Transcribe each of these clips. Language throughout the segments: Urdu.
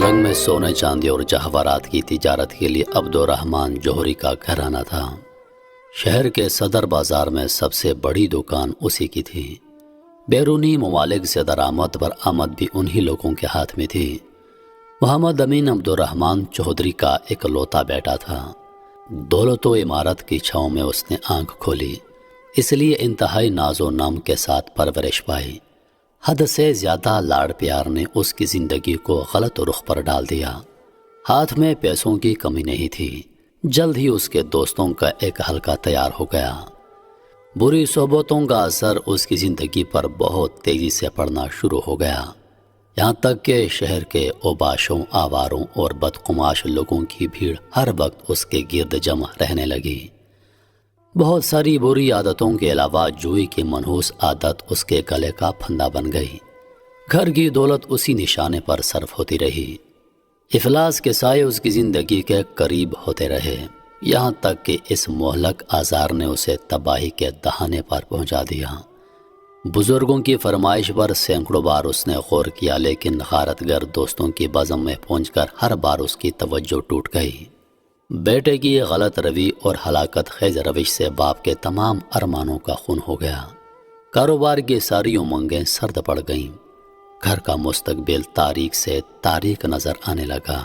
جنگ میں سونے چاندی اور جواہرات کی تجارت کے لیے عبد الرحمن جوہری کا گھرانہ تھا۔ شہر کے صدر بازار میں سب سے بڑی دکان اسی کی تھی۔ بیرونی ممالک سے درآمد برآمد بھی انہی لوگوں کے ہاتھ میں تھی۔ محمد امین عبد الرحمن چودھری کا اکلوتا بیٹا تھا۔ دولت و عمارت کی چھاؤں میں اس نے آنکھ کھولی، اس لیے انتہائی ناز و نام کے ساتھ پرورش پائی۔ حد سے زیادہ لاڑ پیار نے اس کی زندگی کو غلط رخ پر ڈال دیا۔ ہاتھ میں پیسوں کی کمی نہیں تھی، جلد ہی اس کے دوستوں کا ایک حلقہ تیار ہو گیا۔ بری صحبتوں کا اثر اس کی زندگی پر بہت تیزی سے پڑنا شروع ہو گیا، یہاں تک کہ شہر کے اوباشوں، آواروں اور بدقماش لوگوں کی بھیڑ ہر وقت اس کے گرد جمع رہنے لگی۔ بہت ساری بری عادتوں کے علاوہ جوئی کی منحوس عادت اس کے گلے کا پھندا بن گئی۔ گھر کی دولت اسی نشانے پر صرف ہوتی رہی۔ افلاس کے سائے اس کی زندگی کے قریب ہوتے رہے، یہاں تک کہ اس مہلک آزار نے اسے تباہی کے دہانے پر پہنچا دیا۔ بزرگوں کی فرمائش پر سینکڑوں بار اس نے غور کیا، لیکن غارت گر دوستوں کی بزم میں پہنچ کر ہر بار اس کی توجہ ٹوٹ گئی۔ بیٹے کی غلط روی اور ہلاکت خیز روش سے باپ کے تمام ارمانوں کا خون ہو گیا۔ کاروبار کی ساری امنگیں سرد پڑ گئیں۔ گھر کا مستقبل تاریک سے تاریک نظر آنے لگا۔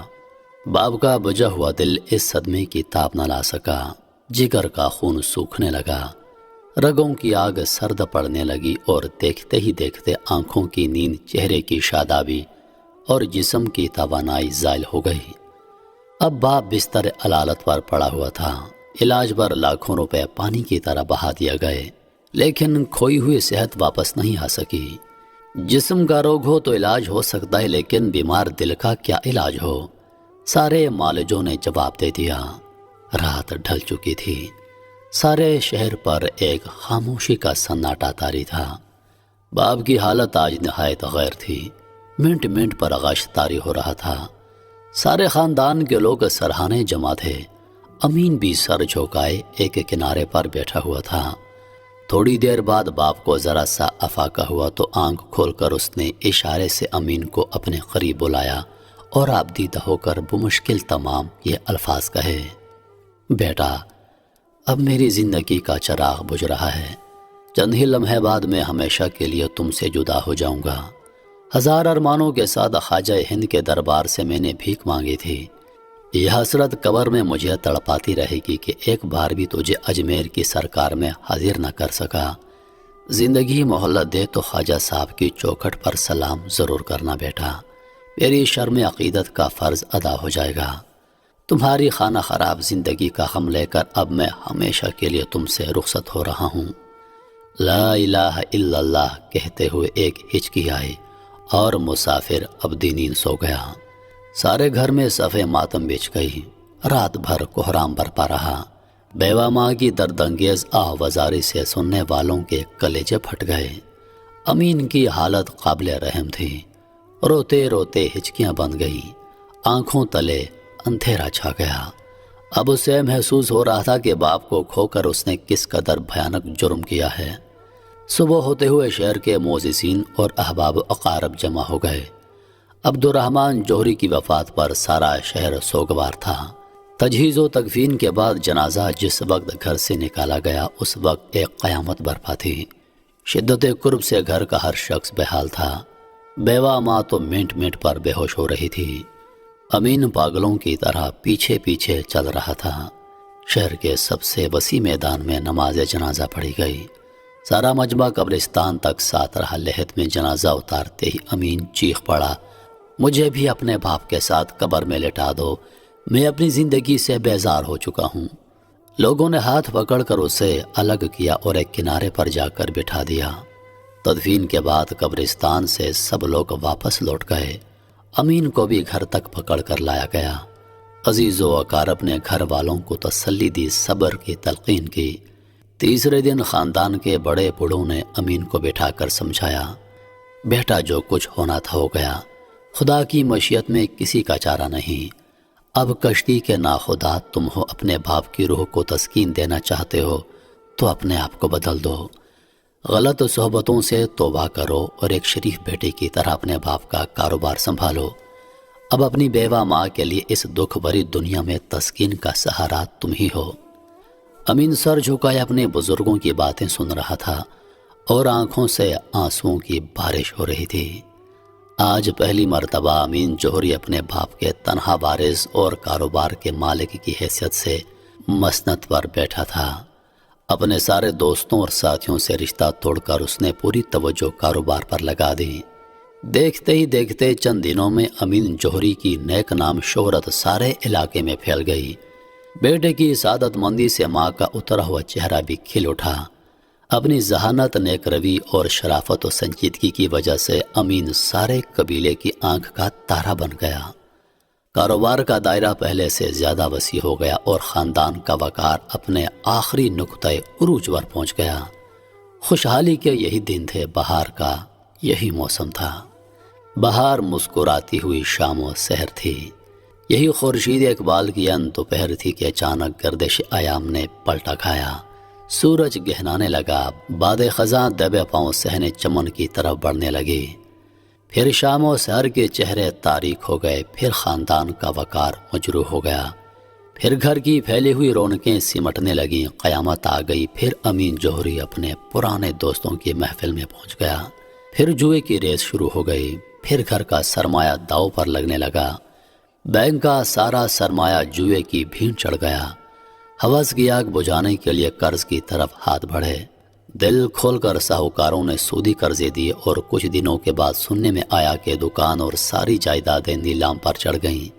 باپ کا بجھا ہوا دل اس صدمے کی تاب نہ لا سکا۔ جگر کا خون سوکھنے لگا، رگوں کی آگ سرد پڑنے لگی اور دیکھتے ہی دیکھتے آنکھوں کی نیند، چہرے کی شادابی اور جسم کی توانائی زائل ہو گئی۔ اب باپ بستر علالت پر پڑا ہوا تھا۔ علاج پر لاکھوں روپے پانی کی طرح بہا دیا گئے، لیکن کھوئی ہوئی صحت واپس نہیں آ سکی۔ جسم کا روگ ہو تو علاج ہو سکتا ہے، لیکن بیمار دل کا کیا علاج ہو؟ سارے معالجوں نے جواب دے دیا۔ رات ڈھل چکی تھی، سارے شہر پر ایک خاموشی کا سناٹا طاری تھا۔ باپ کی حالت آج نہایت غیر تھی۔ منٹ منٹ پر غش طاری ہو رہا تھا۔ سارے خاندان کے لوگ سرہانے جمع تھے۔ امین بھی سر جھکائے ایک کنارے پر بیٹھا ہوا تھا۔ تھوڑی دیر بعد باپ کو ذرا سا افاقہ ہوا تو آنکھ کھول کر اس نے اشارے سے امین کو اپنے قریب بلایا اور آبدیدہ ہو کر بمشکل تمام یہ الفاظ کہے: بیٹا، اب میری زندگی کا چراغ بجھ رہا ہے۔ چند ہی لمحے بعد میں ہمیشہ کے لیے تم سے جدا ہو جاؤں گا۔ ہزار ارمانوں کے ساتھ خواجہ ہند کے دربار سے میں نے بھیک مانگی تھی۔ یہ حسرت قبر میں مجھے تڑپاتی رہے گی کہ ایک بار بھی تجھے اجمیر کی سرکار میں حاضر نہ کر سکا۔ زندگی مہلت دے تو خواجہ صاحب کی چوکھٹ پر سلام ضرور کرنا بیٹا۔ میری شرم عقیدت کا فرض ادا ہو جائے گا۔ تمہاری خانہ خراب زندگی کا غم لے کر اب میں ہمیشہ کے لیے تم سے رخصت ہو رہا ہوں۔ لا الہ الا اللہ کہتے ہوئے ایک ہچکی آئی اور مسافر ابدی نیند سو گیا۔ سارے گھر میں صفے ماتم بچھ گئی۔ رات بھر کوہرام برپا رہا۔ بیوہ ماں کی درد انگیز آوازاری سے سننے والوں کے کلیجے پھٹ گئے۔ امین کی حالت قابل رحم تھی۔ روتے روتے ہچکیاں بن گئی، آنکھوں تلے اندھیرا چھا گیا۔ اب اسے محسوس ہو رہا تھا کہ باپ کو کھو کر اس نے کس قدر بھیانک جرم کیا ہے۔ صبح ہوتے ہوئے شہر کے معززین اور احباب اقارب جمع ہو گئے۔ عبد الرحمن جوہری کی وفات پر سارا شہر سوگوار تھا۔ تجہیز و تکفین کے بعد جنازہ جس وقت گھر سے نکالا گیا، اس وقت ایک قیامت برپا تھی۔ شدت قرب سے گھر کا ہر شخص بحال تھا۔ بیوہ ماں تو منٹ منٹ پر بے ہوش ہو رہی تھی۔ امین پاگلوں کی طرح پیچھے پیچھے چل رہا تھا۔ شہر کے سب سے وسیع میدان میں نماز جنازہ پڑھی گئی۔ سارا مجمع قبرستان تک ساتھ رہا۔ لحد میں جنازہ اتارتے ہی امین چیخ پڑا: مجھے بھی اپنے باپ کے ساتھ قبر میں لٹا دو، میں اپنی زندگی سے بیزار ہو چکا ہوں۔ لوگوں نے ہاتھ پکڑ کر اسے الگ کیا اور ایک کنارے پر جا کر بٹھا دیا۔ تدفین کے بعد قبرستان سے سب لوگ واپس لوٹ گئے۔ امین کو بھی گھر تک پکڑ کر لایا گیا۔ عزیز و اقارب نے گھر والوں کو تسلی دی، صبر کی تلقین کی۔ تیسرے دن خاندان کے بڑے بوڑھوں نے امین کو بٹھا کر سمجھایا: بیٹا، جو کچھ ہونا تھا ہو گیا، خدا کی مشیت میں کسی کا چارہ نہیں۔ اب کشتی کے ناخدا تم ہو، اپنے باپ کی روح کو تسکین دینا چاہتے ہو تو اپنے آپ کو بدل دو۔ غلط صحبتوں سے توبہ کرو اور ایک شریف بیٹے کی طرح اپنے باپ کا کاروبار سنبھالو۔ اب اپنی بیوہ ماں کے لیے اس دکھ بھری دنیا میں تسکین کا سہارا تم ہی ہو۔ امین سر جھکائے اپنے بزرگوں کی باتیں سن رہا تھا اور آنکھوں سے آنسوؤں کی بارش ہو رہی تھی۔ آج پہلی مرتبہ امین جوہری اپنے باپ کے تنہا وارث اور کاروبار کے مالک کی حیثیت سے مسند پر بیٹھا تھا۔ اپنے سارے دوستوں اور ساتھیوں سے رشتہ توڑ کر اس نے پوری توجہ کاروبار پر لگا دی۔ دیکھتے ہی دیکھتے چند دنوں میں امین جوہری کی نیک نام شہرت سارے علاقے میں پھیل گئی۔ بیٹے کی سعادت مندی سے ماں کا اترا ہوا چہرہ بھی کھل اٹھا۔ اپنی ذہانت، نیک روی اور شرافت و سنجیدگی کی وجہ سے امین سارے قبیلے کی آنکھ کا تارا بن گیا۔ کاروبار کا دائرہ پہلے سے زیادہ وسیع ہو گیا اور خاندان کا وقار اپنے آخری نقطۂ عروج پر پہنچ گیا۔ خوشحالی کے یہی دن تھے، بہار کا یہی موسم تھا۔ بہار مسکراتی ہوئی شام و سحر تھی۔ یہی خورشید اقبال کی دوپہر تھی کہ اچانک گردش ایام نے پلٹا کھایا۔ سورج گہنانے لگا، باد خزاں دبے پاؤں صحن چمن کی طرف بڑھنے لگی۔ پھر شام و سحر کے چہرے تاریک ہو گئے، پھر خاندان کا وقار مجروح ہو گیا، پھر گھر کی پھیلی ہوئی رونقیں سمٹنے لگیں، قیامت آ گئی۔ پھر امین جوہری اپنے پرانے دوستوں کی محفل میں پہنچ گیا، پھر جوئے کی ریس شروع ہو گئی، پھر گھر کا سرمایہ داؤ پر لگنے لگا، بینک کا سارا سرمایہ جوئے کی بھین چڑھ گیا۔ ہوس کی آگ بجھانے کے لیے قرض کی طرف ہاتھ بڑھے، دل کھول کر ساہوکاروں نے سودی قرضے دیے اور کچھ دنوں کے بعد سننے میں آیا کہ دکان اور ساری جائیدادیں نیلام پر چڑھ گئیں۔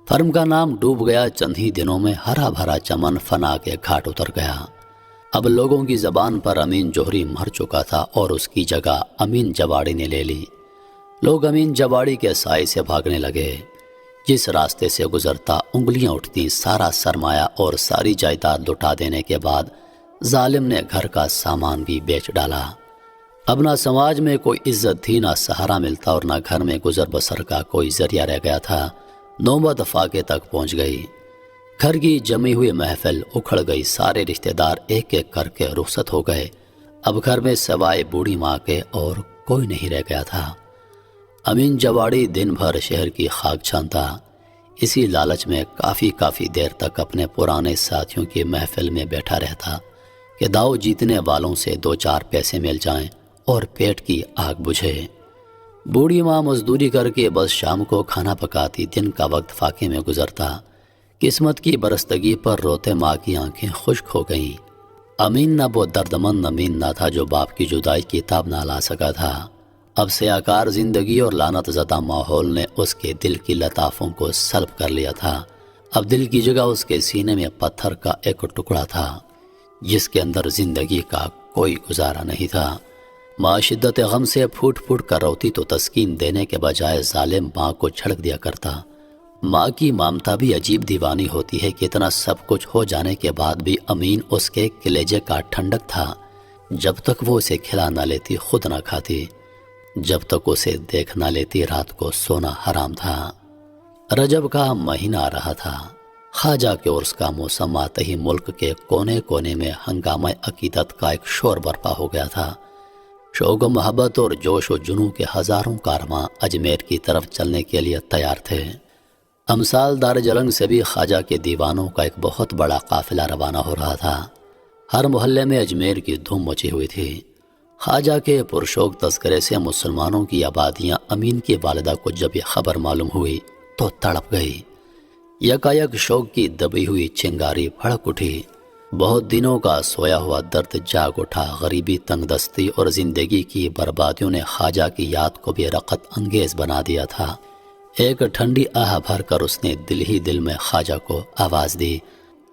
فرم کا نام ڈوب گیا، چند ہی دنوں میں ہرا بھرا چمن فنا کے گھاٹ اتر گیا۔ اب لوگوں کی زبان پر امین جوہری مر چکا تھا اور اس کی جگہ امین جواڑی نے لے لی۔ لوگ امین جواڑی کے سائے سے بھاگنے لگے۔ جس راستے سے گزرتا انگلیاں اٹھتی، سارا سرمایہ اور ساری جائیداد لٹا دینے کے بعد ظالم نے گھر کا سامان بھی بیچ ڈالا۔ اب نہ سماج میں کوئی عزت تھی، نہ سہارا ملتا اور نہ گھر میں گزر بسر کا کوئی ذریعہ رہ گیا تھا۔ نوبت فاقے تک پہنچ گئی۔ گھر کی جمی ہوئی محفل اکھڑ گئی، سارے رشتہ دار ایک ایک کر کے رخصت ہو گئے۔ اب گھر میں سوائے بوڑھی ماں کے اور کوئی نہیں رہ گیا تھا۔ امین جواڑی دن بھر شہر کی خاک چھانتا، اسی لالچ میں کافی دیر تک اپنے پرانے ساتھیوں کی محفل میں بیٹھا رہتا کہ داؤ جیتنے والوں سے دو چار پیسے مل جائیں اور پیٹ کی آگ بجھے۔ بوڑھی ماں مزدوری کر کے بس شام کو کھانا پکاتی، دن کا وقت فاقے میں گزرتا۔ قسمت کی برستگی پر روتے ماں کی آنکھیں خشک ہو گئیں۔ امین نہ وہ دردمند امین نہ تھا جو باپ کی جدائی کی تاب نہ لا سکا تھا۔ اب سیاکار زندگی اور لعنت زدہ ماحول نے اس کے دل کی لطافوں کو سلب کر لیا تھا۔ اب دل کی جگہ اس کے سینے میں پتھر کا ایک ٹکڑا تھا جس کے اندر زندگی کا کوئی گزارا نہیں تھا۔ ماں شدت غم سے پھوٹ پھوٹ کر روتی تو تسکین دینے کے بجائے ظالم ماں کو چھڑک دیا کرتا۔ ماں کی مامتا بھی عجیب دیوانی ہوتی ہے کہ اتنا سب کچھ ہو جانے کے بعد بھی امین اس کے کلیجے کا ٹھنڈک تھا۔ جب تک وہ اسے کھلا نہ لیتی خود نہ کھاتی، جب تک اسے دیکھ نہ لیتی رات کو سونا حرام تھا۔ رجب کا مہینہ آ رہا تھا۔ خواجہ کے عرس کا موسم آتے ہی ملک کے کونے کونے میں ہنگامہ عقیدت کا ایک شور برپا ہو گیا تھا۔ شوق و محبت اور جوش و جنوں کے ہزاروں کارواں اجمیر کی طرف چلنے کے لیے تیار تھے۔ امثال دار جلنگ سے بھی خواجہ کے دیوانوں کا ایک بہت بڑا قافلہ روانہ ہو رہا تھا۔ ہر محلے میں اجمیر کی دھوم مچی ہوئی تھی۔ خواجہ کے پرشوق تذکرے سے مسلمانوں کی آبادیاں امین کی والدہ کو جب یہ خبر معلوم ہوئی تو تڑپ گئی۔ یکایک شوق کی دبی ہوئی چنگاری بھڑک اٹھی۔ بہت دنوں کا سویا ہوا درد جاگ اٹھا۔ غریبی، تنگ دستی اور زندگی کی بربادیوں نے خواجہ کی یاد کو بھی رقت انگیز بنا دیا تھا۔ ایک ٹھنڈی آہ بھر کر اس نے دل ہی دل میں خواجہ کو آواز دی،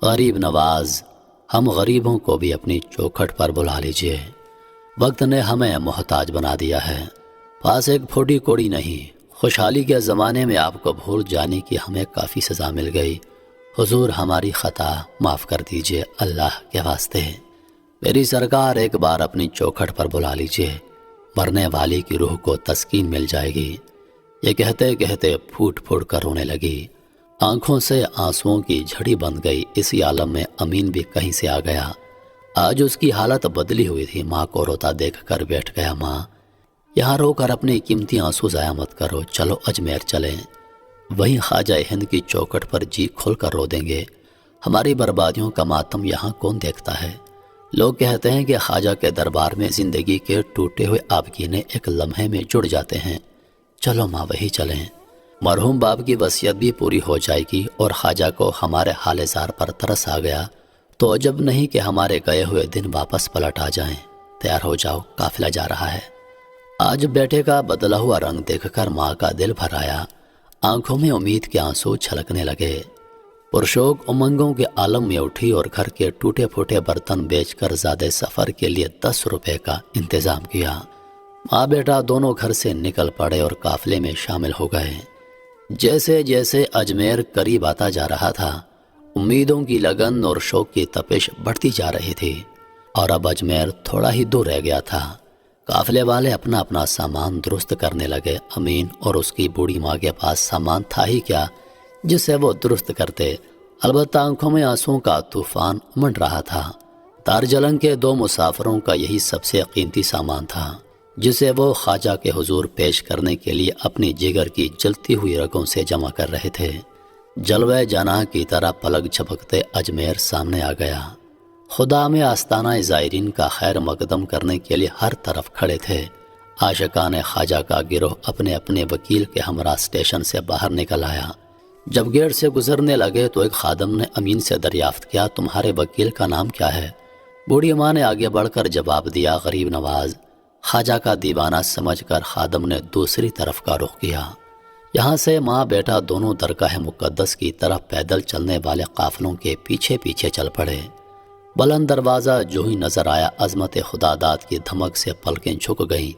غریب نواز، ہم غریبوں کو بھی اپنی چوکھٹ پر بلا لیجئے۔ وقت نے ہمیں محتاج بنا دیا ہے، پاس ایک پھوٹی کوڑی نہیں۔ خوشحالی کے زمانے میں آپ کو بھول جانے کی ہمیں کافی سزا مل گئی۔ حضور ہماری خطا معاف کر دیجئے، اللہ کے واسطے میری سرکار ایک بار اپنی چوکھٹ پر بلا لیجئے، مرنے والی کی روح کو تسکین مل جائے گی۔ یہ کہتے کہتے پھوٹ پھوٹ کر رونے لگی۔ آنکھوں سے آنسوؤں کی جھڑی بند گئی۔ اسی عالم میں امین بھی کہیں سے آ گیا۔ آج اس کی حالت بدلی ہوئی تھی۔ ماں کو روتا دیکھ کر بیٹھ گیا۔ ماں، یہاں رو کر اپنے قیمتی آنسو ضائع مت کرو، چلو اجمیر چلیں۔ وہیں خواجہ ہند کی چوکھٹ پر جی کھول کر رو دیں گے۔ ہماری بربادیوں کا ماتم یہاں کون دیکھتا ہے؟ لوگ کہتے ہیں کہ خواجہ کے دربار میں زندگی کے ٹوٹے ہوئے آبگینے ایک لمحے میں جڑ جاتے ہیں۔ چلو ماں وہی چلیں، مرحوم باپ کی وصیت بھی پوری ہو جائے گی، اور خواجہ کو ہمارے حال زار پر ترس آ گیا تو عجب نہیں کہ ہمارے گئے ہوئے دن واپس پلٹ آ جائیں۔ تیار ہو جاؤ، قافلہ جا رہا ہے۔ آج بیٹے کا بدلا ہوا رنگ دیکھ کر ماں کا دل بھر آیا، آنکھوں میں امید کے آنسو چھلکنے لگے۔ پرشوق امنگوں کے عالم میں اٹھی اور گھر کے ٹوٹے پھوٹے برتن بیچ کر زیادہ سفر کے لیے 10 روپے کا انتظام کیا۔ ماں بیٹا دونوں گھر سے نکل پڑے اور قافلے میں شامل ہو گئے۔ جیسے جیسے اجمیر قریب آتا جا رہا تھا، امیدوں کی لگن اور شوق کی تپش بڑھتی جا رہی تھی، اور اب اجمیر تھوڑا ہی دور رہ گیا تھا۔ قافلے والے اپنا اپنا سامان درست کرنے لگے۔ امین اور اس کی بوڑھی ماں کے پاس سامان تھا ہی کیا جسے وہ درست کرتے، البتہ آنکھوں میں آنسوں کا طوفان امنڈ رہا تھا۔ دارجلنگ کے 2 مسافروں کا یہی سب سے قیمتی سامان تھا جسے وہ خواجہ کے حضور پیش کرنے کے لیے اپنی جگر کی جلتی ہوئی رگوں سے جمع کر رہے تھے۔ جلوہ جناح کی طرح پلک جھپکتے اجمیر سامنے آ گیا۔ خدا میں آستانہ زائرین کا خیر مقدم کرنے کے لیے ہر طرف کھڑے تھے۔ عاشقان خواجہ کا گروہ اپنے اپنے وکیل کے ہمراہ اسٹیشن سے باہر نکل آیا۔ جب گیٹ سے گزرنے لگے تو ایک خادم نے امین سے دریافت کیا، تمہارے وکیل کا نام کیا ہے؟ بوڑھی ماں نے آگے بڑھ کر جواب دیا، غریب نواز۔ خواجہ کا دیوانہ سمجھ کر خادم نے دوسری طرف کا رخ کیا۔ یہاں سے ماں بیٹا دونوں درگاہ مقدس کی طرف پیدل چلنے والے قافلوں کے پیچھے پیچھے چل پڑے۔ بلند دروازہ جو ہی نظر آیا، عظمت خدا داد کی دھمک سے پلکیں جھک گئیں،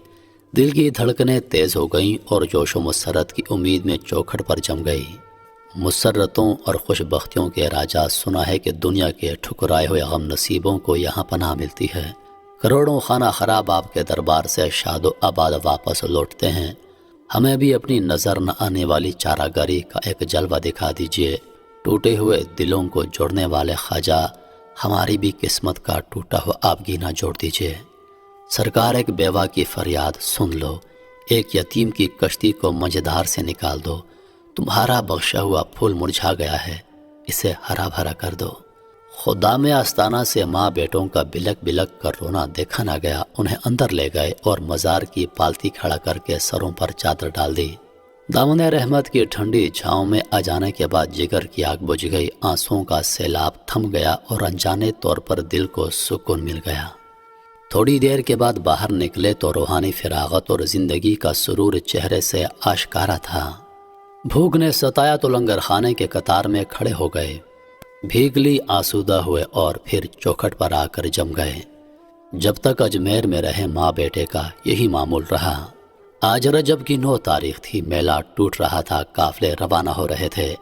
دل کی دھڑکنیں تیز ہو گئیں اور جوش و مسرت کی امید میں چوکھٹ پر جم گئی۔ مسرتوں اور خوش بختیوں کے راجا سنا ہے کہ دنیا کے ٹھکرائے ہوئے غم نصیبوں کو یہاں پناہ ملتی ہے۔ کروڑوں خانہ خراب آپ کے دربار سے شاد و آباد واپس لوٹتے ہیں۔ ہمیں بھی اپنی نظر نہ آنے والی چاراگاری کا ایک جلوہ دکھا دیجیے۔ ٹوٹے ہوئے دلوں کو جوڑنے والے خواجہ، ہماری بھی قسمت کا ٹوٹا ہوا آبگینہ جوڑ دیجیے۔ سرکار ایک بیوہ کی فریاد سن لو، ایک یتیم کی کشتی کو مجدار سے نکال دو۔ تمہارا بخشا ہوا پھول مرجھا گیا ہے، اسے ہرا بھرا کر دو۔ خدا میں آستانہ سے ماں بیٹوں کا بلک بلک کر رونا دیکھا نہ گیا۔ انہیں اندر لے گئے اور مزار کی پالتی کھڑا کر کے سروں پر چادر ڈال دی۔ دامن رحمت کی ٹھنڈی چھاؤں میں آ جانے کے بعد جگر کی آگ بجھ گئی، آنسوؤں کا سیلاب تھم گیا اور انجانے طور پر دل کو سکون مل گیا۔ تھوڑی دیر کے بعد باہر نکلے تو روحانی فراغت اور زندگی کا سرور چہرے سے آشکارا تھا۔ بھوک نے ستایا تو لنگر خانے کے قطار میں کھڑے ہو گئے، بھیگ لی آسودہ ہوئے اور پھر چوکھٹ پر آ کر جم گئے۔ جب تک اجمیر میں رہے ماں بیٹے کا یہی معمول رہا۔ آج رجب کی 9 تاریخ تھی، میلہ ٹوٹ رہا تھا، قافلے روانہ ہو رہے تھے۔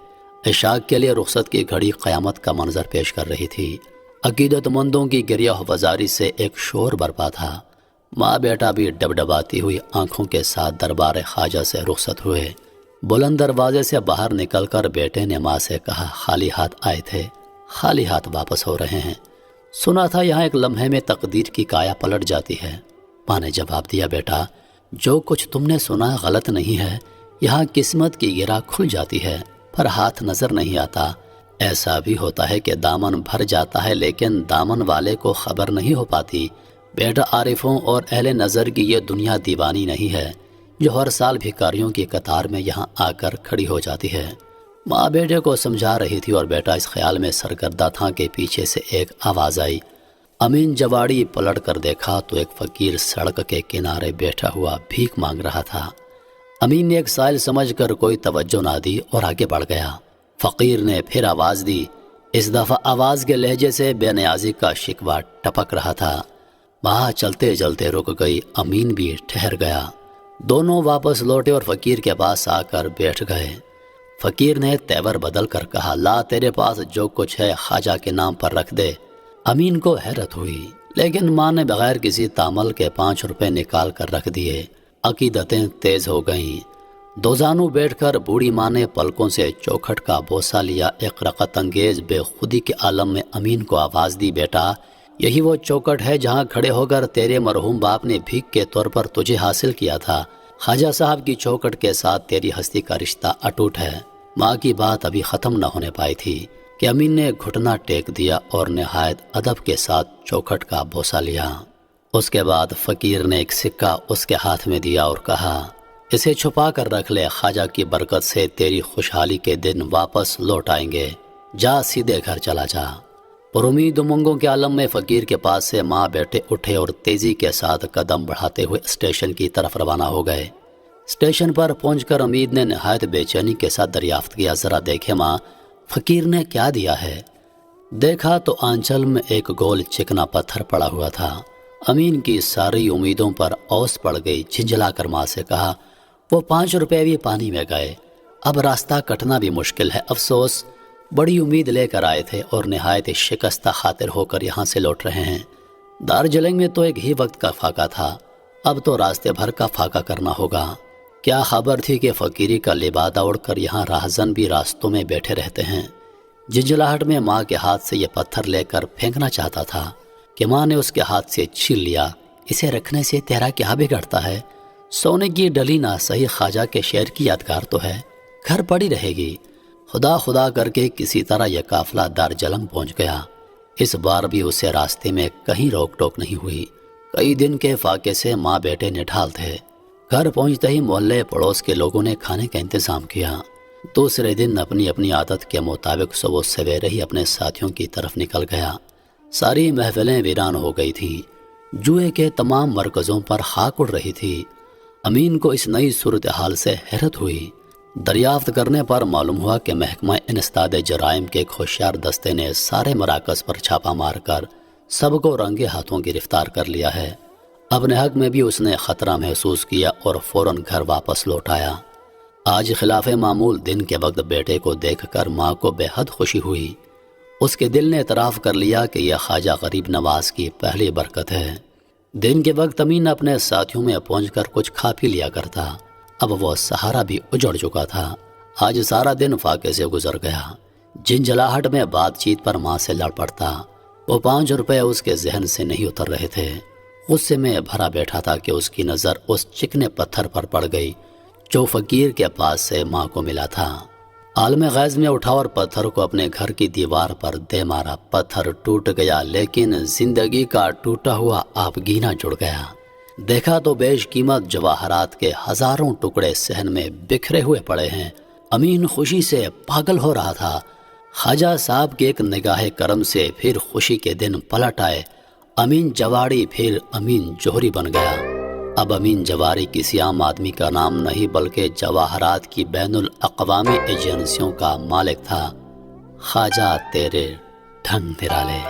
عشاء کے لیے رخصت کی گھڑی قیامت کا منظر پیش کر رہی تھی۔ عقیدت مندوں کی گریہ وزاری سے ایک شور برپا تھا۔ ماں بیٹا بھی ڈبڈباتی ہوئی آنکھوں کے ساتھ دربار خواجہ سے رخصت ہوئے۔ بلند دروازے سے باہر نکل کر بیٹے نے ماں سے کہا، خالی ہاتھ آئے تھے، خالی ہاتھ واپس ہو رہے ہیں۔ سنا تھا یہاں ایک لمحے میں تقدیر کی کایا پلٹ جاتی ہے۔ ماں نے جواب دیا، بیٹا جو کچھ تم نے سنا غلط نہیں ہے، یہاں قسمت کی گرہ کھل جاتی ہے پر ہاتھ نظر نہیں آتا۔ ایسا بھی ہوتا ہے کہ دامن بھر جاتا ہے لیکن دامن والے کو خبر نہیں ہو پاتی۔ بیٹا عارفوں اور اہل نظر کی یہ دنیا دیوانی نہیں ہے جو ہر سال بھکاریوں کی قطار میں یہاں آ کر کھڑی ہو جاتی ہے۔ ماں بیٹے کو سمجھا رہی تھی اور بیٹا اس خیال میں سرگردہ تھا کہ پیچھے سے ایک آواز آئی۔ امین جواڑی پلٹ کر دیکھا تو ایک فقیر سڑک کے کنارے بیٹھا ہوا بھیک مانگ رہا تھا۔ امین نے ایک سائل سمجھ کر کوئی توجہ نہ دی اور آگے بڑھ گیا۔ فقیر نے پھر آواز دی، اس دفعہ آواز کے لہجے سے بے نیازی کا شکوہ ٹپک رہا تھا۔ ماں چلتے چلتے رک گئی، امین بھی ٹھہر گیا۔ دونوں واپس لوٹے اور فقیر کے پاس آ کر بیٹھ گئے۔ فقیر نے تیور بدل کر کہا، لا تیرے پاس جو کچھ ہے خواجہ کے نام پر رکھ دے۔ امین کو حیرت ہوئی لیکن ماں نے بغیر کسی تامل کے 5 روپے نکال کر رکھ دیے۔ عقیدتیں تیز ہو گئیں۔ دوزانو بیٹھ کر بوڑھی ماں نے پلکوں سے چوکھٹ کا بوسہ لیا۔ ایک رقت انگیز بے خودی کے عالم میں امین کو آواز دی، بیٹا یہی وہ چوکھٹ ہے جہاں کھڑے ہو کر تیرے مرحوم باپ نے بھیک کے طور پر تجھے حاصل کیا تھا۔ خواجہ صاحب کی چوکھٹ کے ساتھ تیری ہستی کا رشتہ اٹوٹ ہے۔ ماں کی بات ابھی ختم نہ ہونے پائی تھی کہ امین نے گھٹنا ٹیک دیا اور نہایت ادب کے ساتھ چوکھٹ کا بوسہ لیا۔ اس کے بعد فقیر نے ایک سکہ اس کے ہاتھ میں دیا اور کہا، اسے چھپا کر رکھ لے، خواجہ کی برکت سے تیری خوشحالی کے دن واپس لوٹ آئیں گے، جا سیدھے گھر چلا جا۔ پر امید امنگوں کے عالم میں فقیر کے پاس سے ماں بیٹے اٹھے اور تیزی کے ساتھ قدم بڑھاتے ہوئے اسٹیشن کی طرف روانہ ہو گئے۔ اسٹیشن پر پہنچ کر امید نے نہایت بے چینی کے ساتھ دریافت کیا، ذرا دیکھے ماں، فقیر نے کیا دیا ہے؟ دیکھا تو آنچل میں ایک گول چکنا پتھر پڑا ہوا تھا۔ امین کی ساری امیدوں پر اوس پڑ گئی، جھنجھلا کر ماں سے کہا، وہ 5 روپے بھی پانی میں گئے، اب راستہ کٹنا بھی مشکل ہے، افسوس، بڑی امید لے کر آئے تھے اور نہایت شکستہ خاطر ہو کر یہاں سے لوٹ رہے ہیں۔ دارجلنگ میں تو ایک ہی وقت کا فاقہ تھا، اب تو راستے بھر کا فاقہ کرنا ہوگا۔ کیا خبر تھی کہ فقیری کا لبادہ اڑ کر یہاں راہزن بھی راستوں میں بیٹھے رہتے ہیں۔ جھنجھلاہٹ میں ماں کے ہاتھ سے یہ پتھر لے کر پھینکنا چاہتا تھا کہ ماں نے اس کے ہاتھ سے چھین لیا۔ اسے رکھنے سے تیرا کیا بگڑتا ہے؟ سونے کی ڈلی نہ صحیح، خواجہ کے شعر کی یادگار تو ہے، گھر پڑی رہے گی۔ خدا خدا کر کے کسی طرح یہ قافلہ دارجلنگ پہنچ گیا۔ اس بار بھی اسے راستے میں کہیں روک ٹوک نہیں ہوئی۔ کئی دن کے فاقے سے ماں بیٹے نڈھال تھے۔ گھر پہنچتے ہی محلے پڑوس کے لوگوں نے کھانے کا انتظام کیا۔ دوسرے دن اپنی اپنی عادت کے مطابق صبح سویرے ہی اپنے ساتھیوں کی طرف نکل گیا۔ ساری محفلیں ویران ہو گئی تھیں، جوئے کے تمام مرکزوں پر خاک اڑ رہی تھی۔ امین کو اس نئی صورتحال سے حیرت ہوئی۔ دریافت کرنے پر معلوم ہوا کہ محکمہ انسداد جرائم کے ایک ہوشیار دستے نے سارے مراکز پر چھاپا مار کر سب کو رنگے ہاتھوں گرفتار کر لیا ہے۔ اپنے حق میں بھی اس نے خطرہ محسوس کیا اور فوراً گھر واپس لوٹ آیا۔ آج خلاف معمول دن کے وقت بیٹے کو دیکھ کر ماں کو بے حد خوشی ہوئی۔ اس کے دل نے اعتراف کر لیا کہ یہ خواجہ غریب نواز کی پہلی برکت ہے۔ دن کے وقت امین اپنے ساتھیوں میں پہنچ کر کچھ کھا پی لیا کرتا، اب وہ سہارا بھی اجڑ چکا تھا۔ آج سارا دن فاقے سے گزر گیا۔ جھنجھلاہٹ میں بات چیت پر ماں سے لڑ پڑتا۔ وہ 5 روپے اس کے ذہن سے نہیں اتر رہے تھے۔ غصے میں بھرا بیٹھا تھا کہ اس کی نظر اس چکنے پتھر پر پڑ گئی جو فقیر کے پاس سے ماں کو ملا تھا۔ عالم غیظ میں اٹھا اور پتھر کو اپنے گھر کی دیوار پر دے مارا۔ پتھر ٹوٹ گیا، لیکن زندگی کا ٹوٹا ہوا آبگینہ جڑ گیا۔ دیکھا تو بیش قیمت جواہرات کے ہزاروں ٹکڑے صحن میں بکھرے ہوئے پڑے ہیں۔ امین خوشی سے پاگل ہو رہا تھا۔ خواجہ صاحب کے ایک نگاہ کرم سے پھر خوشی کے دن پلٹ آئے۔ امین جواڑی پھر امین جوہری بن گیا۔ اب امین جواری کسی عام آدمی کا نام نہیں بلکہ جواہرات کی بین الاقوامی ایجنسیوں کا مالک تھا۔ خواجہ تیرے ڈھنگ نرالے۔